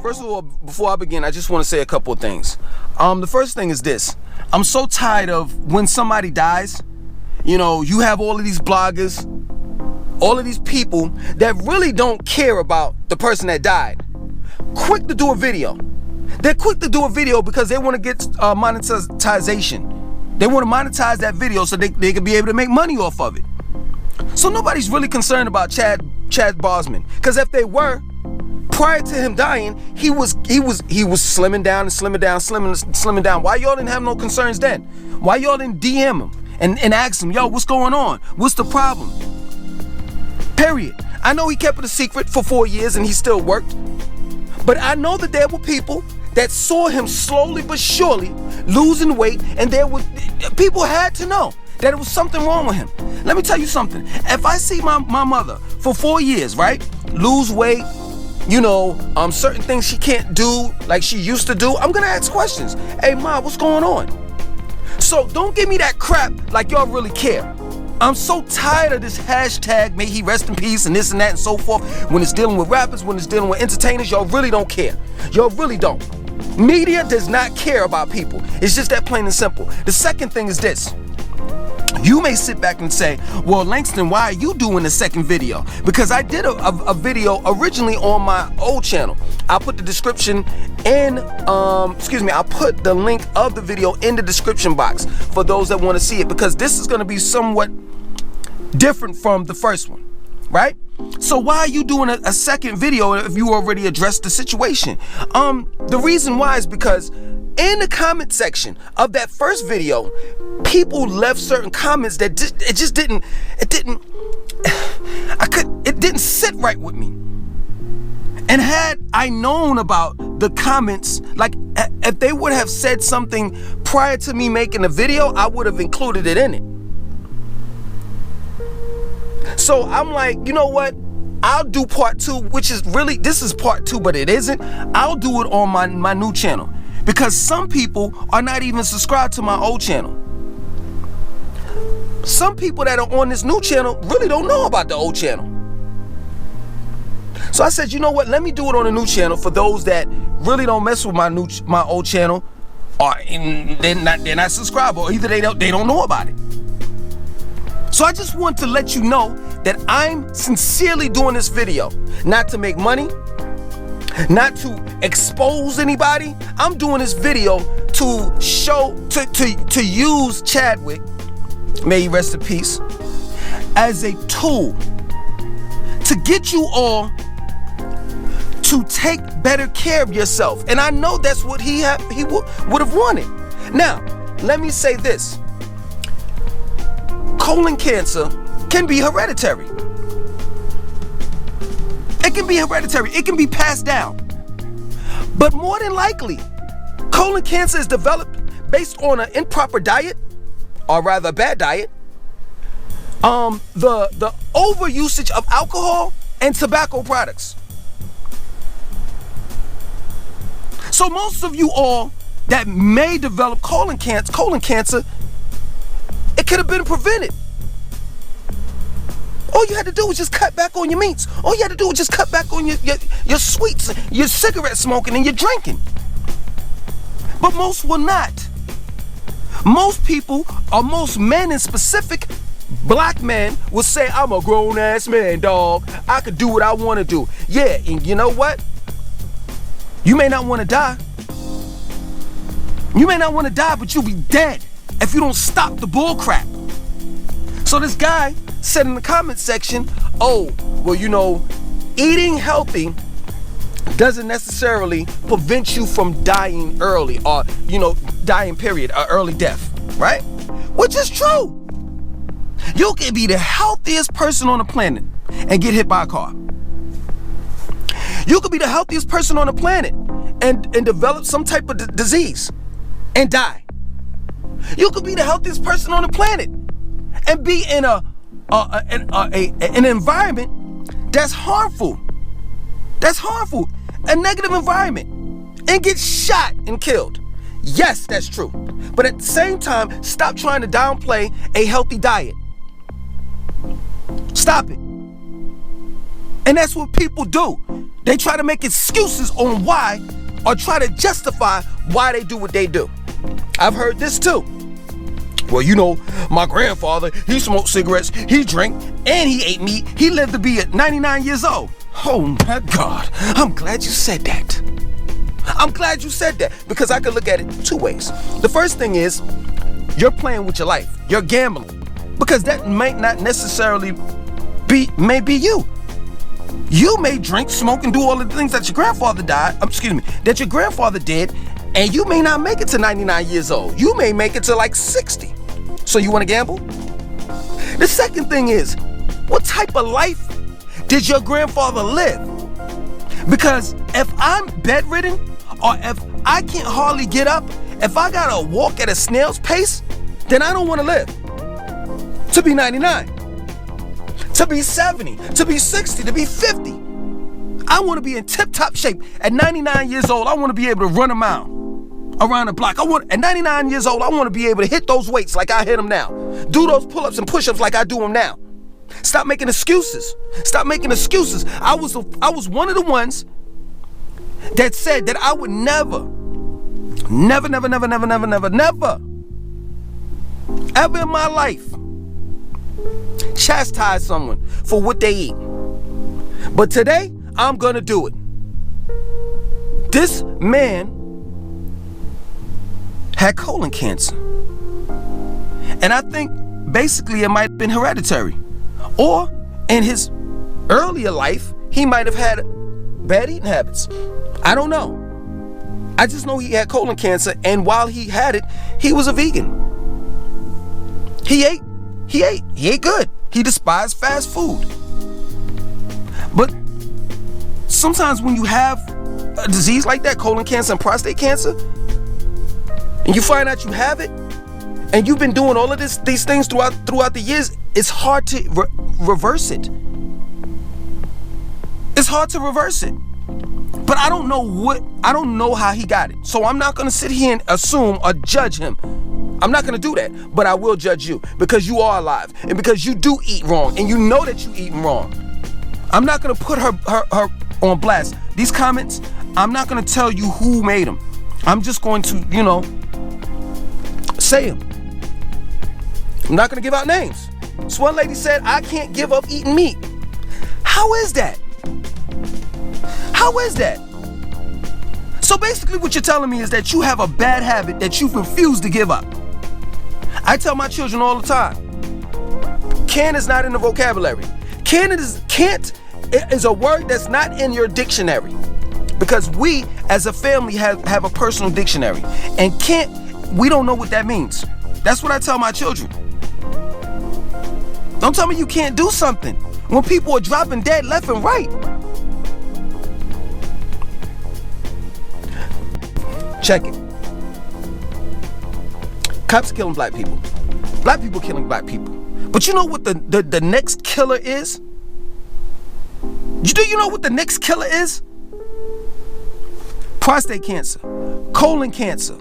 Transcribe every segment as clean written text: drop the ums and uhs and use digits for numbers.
First of all, before I begin, I just want to say a couple of things. The first thing is this. I'm so tired of when somebody dies, you know, you have all of these bloggers, all of these people that really don't care about the person that died. Quick to do a video. They're quick to do a video because they want to get monetization. They want to monetize that video so they can be able to make money off of it. So nobody's really concerned about Chadwick Boseman, because if they were, prior to him dying, he was slimming down and slimming down. Why y'all didn't have no concerns then? Why y'all didn't DM him and ask him, yo, what's going on? What's the problem? Period. I know he kept it a secret for 4 years and he still worked, but I know that there were people that saw him slowly but surely losing weight, and people had to know that it was something wrong with him. Let me tell you something. If I see my mother for 4 years, right, lose weight, you know, certain things she can't do like she used to do, I'm gonna ask questions. Hey, Ma, what's going on? So don't give me that crap like y'all really care. I'm so tired of this hashtag, may he rest in peace, and this and that and so forth. When it's dealing with rappers, when it's dealing with entertainers, y'all really don't care. Y'all really don't. Media does not care about people. It's just that plain and simple. The second thing is this. You may sit back and say, well, Langston, why are you doing a second video? Because I did a video originally on my old channel. I'll put the description in, I'll put the link of the video in the description box for those that want to see it, because this is going to be somewhat different from the first one, right? So why are you doing a second video if you already addressed the situation? The reason why is because in the comment section of that first video, people left certain comments that it didn't sit right with me. And had I known about the comments, like if they would have said something prior to me making the video, I would have included it in it. So I'm like, you know what? I'll do part 2, which is really, this is part 2, but it isn't. I'll do it on my new channel, because some people are not even subscribed to my old channel. Some people that are on this new channel really don't know about the old channel. So I said, you know what? Let me do it on a new channel for those that really don't mess with my old channel, or they're not subscribed, or either they don't know about it. So I just want to let you know that I'm sincerely doing this video, not to make money, not to expose anybody. I'm doing this video to show, to use Chadwick, may he rest in peace, as a tool to get you all to take better care of yourself. And I know that's what he would have wanted. Now, let me say this. Colon cancer can be hereditary. It can be hereditary. It can be passed down. But more than likely, colon cancer is developed based on an improper diet, or rather a bad diet, the overusage of alcohol and tobacco products. So most of you all that may develop colon cancer, it could have been prevented. All you had to do was just cut back on your meats. All you had to do was just cut back on your sweets, your cigarette smoking, and your drinking. But most will not. Most people, or most men in specific, black men, will say, I'm a grown-ass man, dog. I could do what I want to do. Yeah, and you know what? You may not want to die. You may not want to die, but you'll be dead if you don't stop the bull crap. So this guy said in the comment section, oh, well, you know, eating healthy doesn't necessarily prevent you from dying early, or, you know, dying period, or early death, right? Which is true. You can be the healthiest person on the planet and get hit by a car. You could be the healthiest person on the planet and develop some type of disease and die. You could be the healthiest person on the planet and be in an environment that's harmful. That's harmful. A negative environment. And get shot and killed. Yes, that's true. But at the same time, stop trying to downplay a healthy diet. Stop it. And that's what people do. They try to make excuses on why, or try to justify why they do what they do. I've heard this too. Well, you know, my grandfather, he smoked cigarettes, he drank, and he ate meat. He lived to be at 99 years old. Oh my God, I'm glad you said that. I'm glad you said that, because I could look at it two ways. The first thing is, you're playing with your life. You're gambling, because that might not necessarily be you. You may drink, smoke, and do all the things that your grandfather that your grandfather did, and you may not make it to 99 years old. You may make it to like 60. So you want to gamble? The second thing is, what type of life did your grandfather live? Because if I'm bedridden, or if I can't hardly get up, if I gotta walk at a snail's pace, then I don't want to live. To be 99, to be 70, to be 60, to be 50. I want to be in tip-top shape. At 99 years old, I want to be able to run a mile around the block. At 99 years old, I want to be able to hit those weights like I hit them now. Do those pull-ups and push-ups like I do them now. Stop making excuses. Stop making excuses. I was one of the ones that said that I would never, ever in my life chastise someone for what they eat. But today, I'm gonna do it. This man had colon cancer. And I think basically it might have been hereditary. Or in his earlier life, he might have had bad eating habits. I don't know. I just know he had colon cancer, and while he had it, he was a vegan. He ate good. He despised fast food. But sometimes when you have a disease like that, colon cancer and prostate cancer, and you find out you have it, and you've been doing all of these things throughout the years, it's hard to reverse it. It's hard to reverse it. But I don't know how he got it. So I'm not gonna sit here and assume or judge him. I'm not gonna do that, but I will judge you, because you are alive, and because you do eat wrong, and you know that you eating wrong. I'm not gonna put her on blast. These comments, I'm not gonna tell you who made them. I'm just going to, say them. I'm not gonna give out names. So one lady said, I can't give up eating meat. How is that? How is that? So basically what you're telling me is that you have a bad habit that you refuse to give up. I tell my children all the time, can is not in the vocabulary. Can't is a word that's not in your dictionary, because we as a family have a personal dictionary, and we don't know what that means. That's what I tell my children. Don't tell me you can't do something when people are dropping dead left and right. Check it. Cops killing black people. Black people killing black people. But you know what the next killer is? Do you know what the next killer is? Prostate cancer, colon cancer,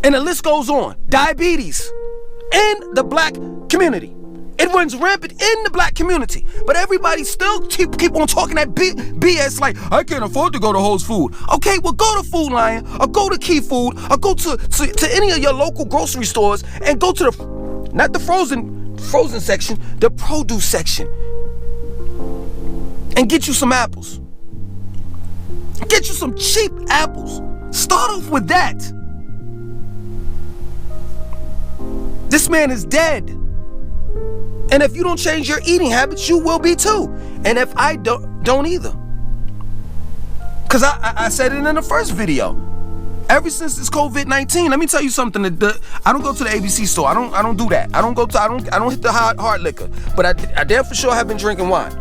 and the list goes on. Diabetes in the black community. It runs rampant in the black community. But everybody still keep on talking that BS like, I can't afford to go to Whole Foods. Okay, well go to Food Lion, or go to Key Food, or go to any of your local grocery stores, and go to not the frozen section, the produce section. And get you some apples. Get you some cheap apples. Start off with that. This man is dead. And if you don't change your eating habits, you will be too. And if I don't either. Because I said it in the first video. Ever since this COVID-19, let me tell you something. I don't go to the ABC store. I don't do that. I don't hit the hard liquor. But I damn for sure have been drinking wine.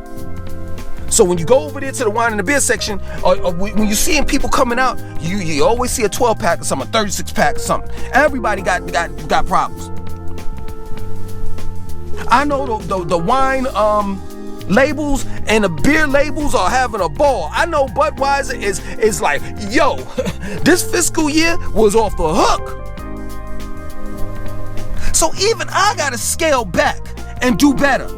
So when you go over there to the wine and the beer section, or when you're seeing people coming out, you always see a 12-pack or something, a 36-pack or something. Everybody got problems. I know the wine labels and the beer labels are having a ball. I know Budweiser is like, yo, this fiscal year was off the hook. So even I gotta scale back and do better.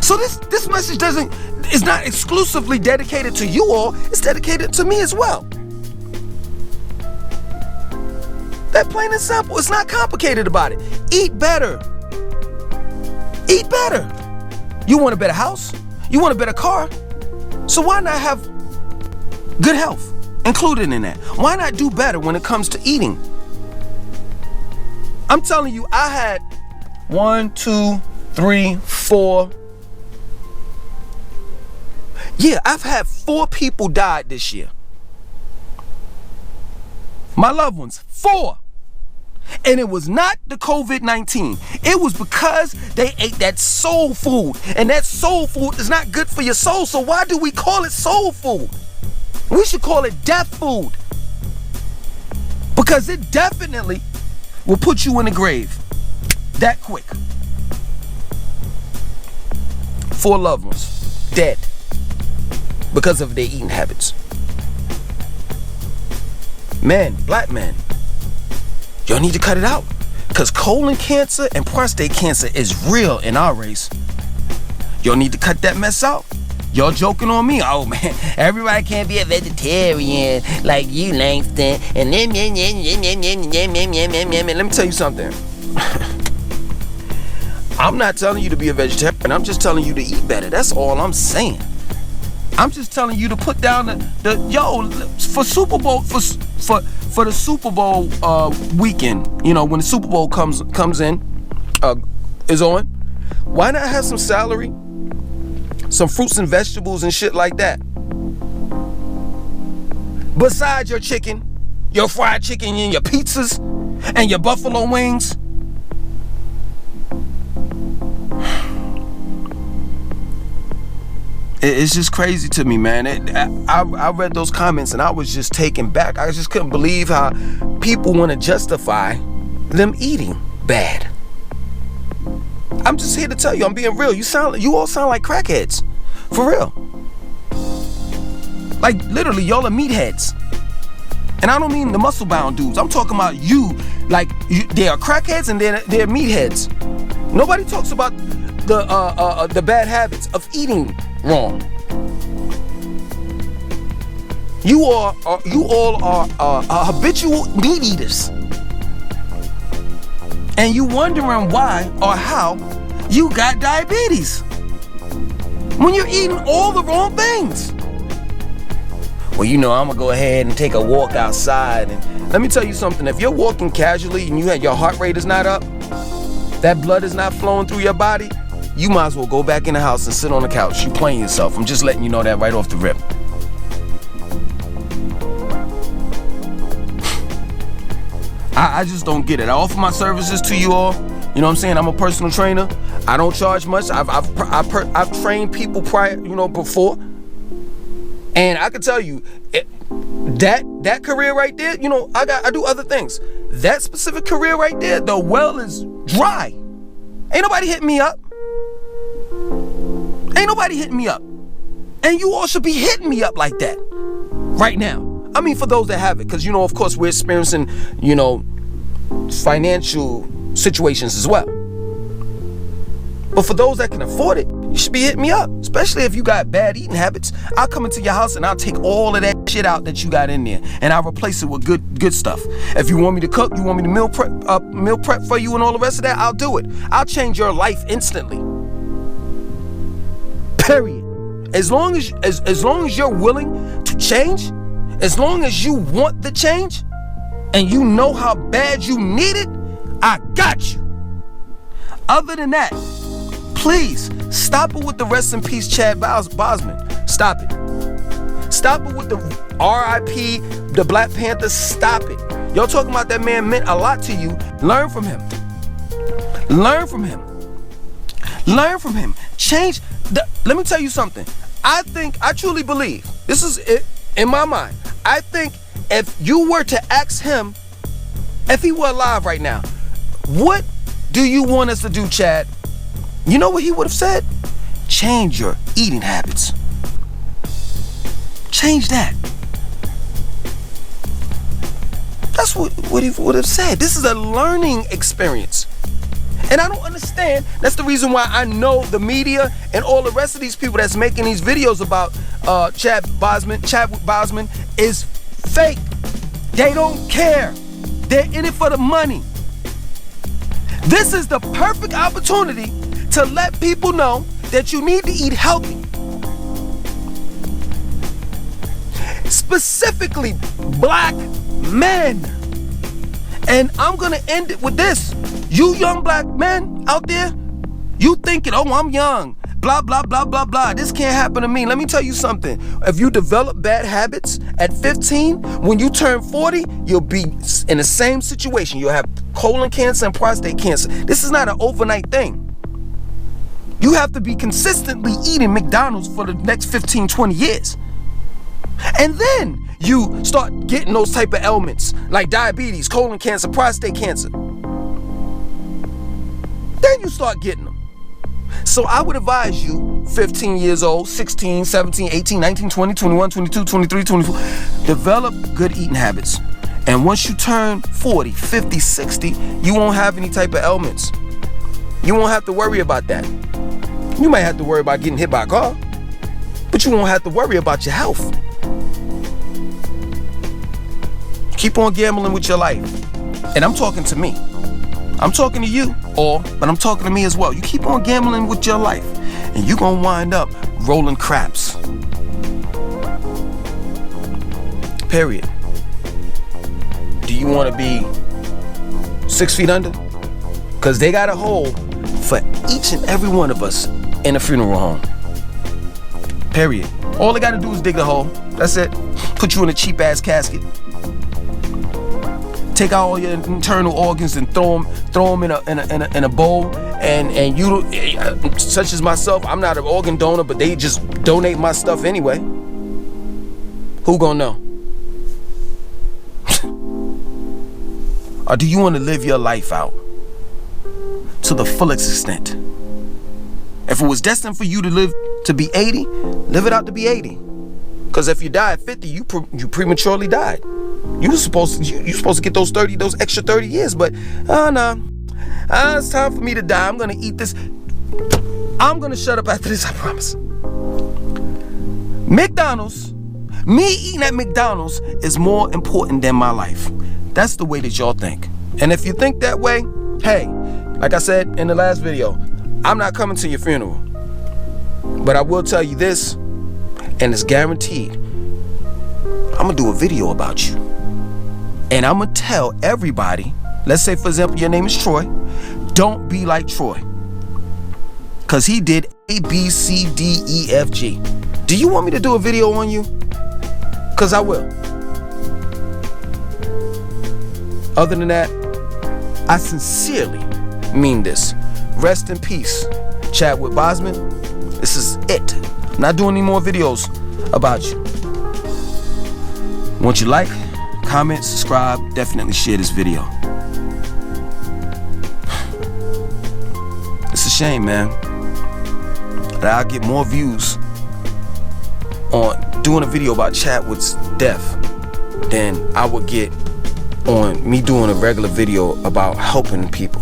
So this message doesn't, is not exclusively dedicated to you all, it's dedicated to me as well. That plain and simple. It's not complicated about it. Eat better. Eat better. You want a better house? You want a better car? So why not have good health included in that? Why not do better when it comes to eating? I'm telling you, I had 1, 2, 3, 4. Yeah, I've had 4 people died this year. My loved ones, 4. And it was not the COVID-19. It was because they ate that soul food. And that soul food is not good for your soul. So why do we call it soul food? We should call it death food. Because it definitely will put you in the grave that quick. 4 loved ones dead because of their eating habits. Men, black men, y'all need to cut it out. Because colon cancer and prostate cancer is real in our race. Y'all need to cut that mess out. Y'all joking on me? Oh man, everybody can't be a vegetarian like you, Langston. And then, let me tell you something. I'm not telling you to be a vegetarian. I'm just telling you to eat better. That's all I'm saying. I'm just telling you to put down for Super Bowl for the Super Bowl weekend. You know, when the Super Bowl comes in, is on. Why not have some celery, some fruits and vegetables and shit like that? Besides your chicken, your fried chicken and your pizzas and your buffalo wings. It's just crazy to me, man. I read those comments and I was just taken back. I just couldn't believe how people want to justify them eating bad. I'm just here to tell you, I'm being real. You all sound like crackheads. For real. Like literally, y'all are meatheads. And I don't mean the muscle-bound dudes. I'm talking about you. Like they are crackheads and they're meatheads. Nobody talks about the bad habits of eating wrong. You all are habitual meat eaters, and you wondering why or how you got diabetes when you're eating all the wrong things. Well, you know, I'm gonna go ahead and take a walk outside, and let me tell you something. If you're walking casually and your heart rate is not up, that blood is not flowing through your body, you might as well go back in the house and sit on the couch. You playing yourself. I'm just letting you know that right off the rip. I just don't get it. I offer my services to you all. You know what I'm saying? I'm a personal trainer. I don't charge much. I've trained people prior, before. And I can tell you, that career right there, I do other things. That specific career right there, the well is dry. Ain't nobody hitting me up. Ain't nobody hitting me up. And you all should be hitting me up like that right now. I mean, for those that have it, because, of course, we're experiencing, financial situations as well. But for those that can afford it, you should be hitting me up, especially if you got bad eating habits. I'll come into your house and I'll take all of that shit out that you got in there, and I'll replace it with good stuff. If you want me to cook, you want me to meal prep for you and all the rest of that, I'll do it. I'll change your life instantly. Period. As long as you're willing to change, as long as you want the change, and you know how bad you need it, I got you. Other than that, please stop it with the rest in peace Chad Boseman. Stop it. Stop it with the R.I.P. the Black Panther. Stop it. Y'all talking about that man meant a lot to you. Learn from him. Learn from him. Learn from him. Change. Let me tell you something. I truly believe, this is it in my mind, I think if you were to ask him, if he were alive right now, what do you want us to do, Chad? You know what he would have said? Change your eating habits. Change that. That's what he would have said. This is a learning experience. And I don't understand. That's the reason why I know the media and all the rest of these people that's making these videos about Chadwick Boseman is fake. They don't care. They're in it for the money. This is the perfect opportunity to let people know that you need to eat healthy. Specifically, black men. And I'm gonna end it with this. You young black men out there, you thinking, oh, I'm young, blah, blah, blah, blah, blah. This can't happen to me. Let me tell you something. If you develop bad habits at 15, when you turn 40, you'll be in the same situation. You'll have colon cancer and prostate cancer. This is not an overnight thing. You have to be consistently eating McDonald's for the next 15, 20 years. And then you start getting those type of ailments like diabetes, colon cancer, prostate cancer. Then you start getting them. So I would advise you, 15 years old, 16, 17, 18, 19, 20, 21, 22, 23, 24, develop good eating habits. And once you turn 40, 50, 60, you won't have any type of ailments. You won't have to worry about that. You might have to worry about getting hit by a car, but you won't have to worry about your health. Keep on gambling with your life. And I'm talking to me. I'm talking to you, but I'm talking to me as well. You keep on gambling with your life, and you're gonna wind up rolling craps. Period. Do you want to be 6 feet under? Because they got a hole for each and every one of us in a funeral home. Period. All they got to do is dig the hole. That's it. Put you in a cheap ass casket. Take out all your internal organs and throw them in a bowl. And you, such as myself, I'm not an organ donor, but they just donate my stuff anyway. Who gonna know? Or do you want to live your life out to the fullest extent? If it was destined for you to live to be 80, live it out to be 80. Because if you die at 50, you prematurely died. You're supposed to get those extra 30 years, but no. It's time for me to die. I'm gonna eat this. I'm gonna shut up after this, I promise. McDonald's, me eating at McDonald's is more important than my life. That's the way that y'all think. And if you think that way, hey, like I said in the last video, I'm not coming to your funeral. But I will tell you this, and it's guaranteed, I'm gonna do a video about you. And I'm gonna tell everybody, let's say for example your name is Troy, don't be like Troy. Cause he did A, B, C, D, E, F, G. Do you want me to do a video on you? Cause I will. Other than that, I sincerely mean this. Rest in peace, Chadwick Boseman. This is it. I'm not doing any more videos about you. Once you like, comment, subscribe, definitely share this video. It's a shame, man, that I'll get more views on doing a video about Chadwick's death than I would get on me doing a regular video about helping people.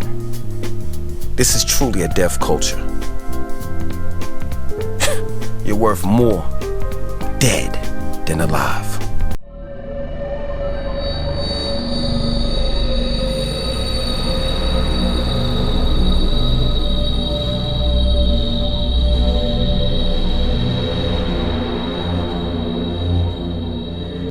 This is truly a deaf culture. You're worth more dead than alive.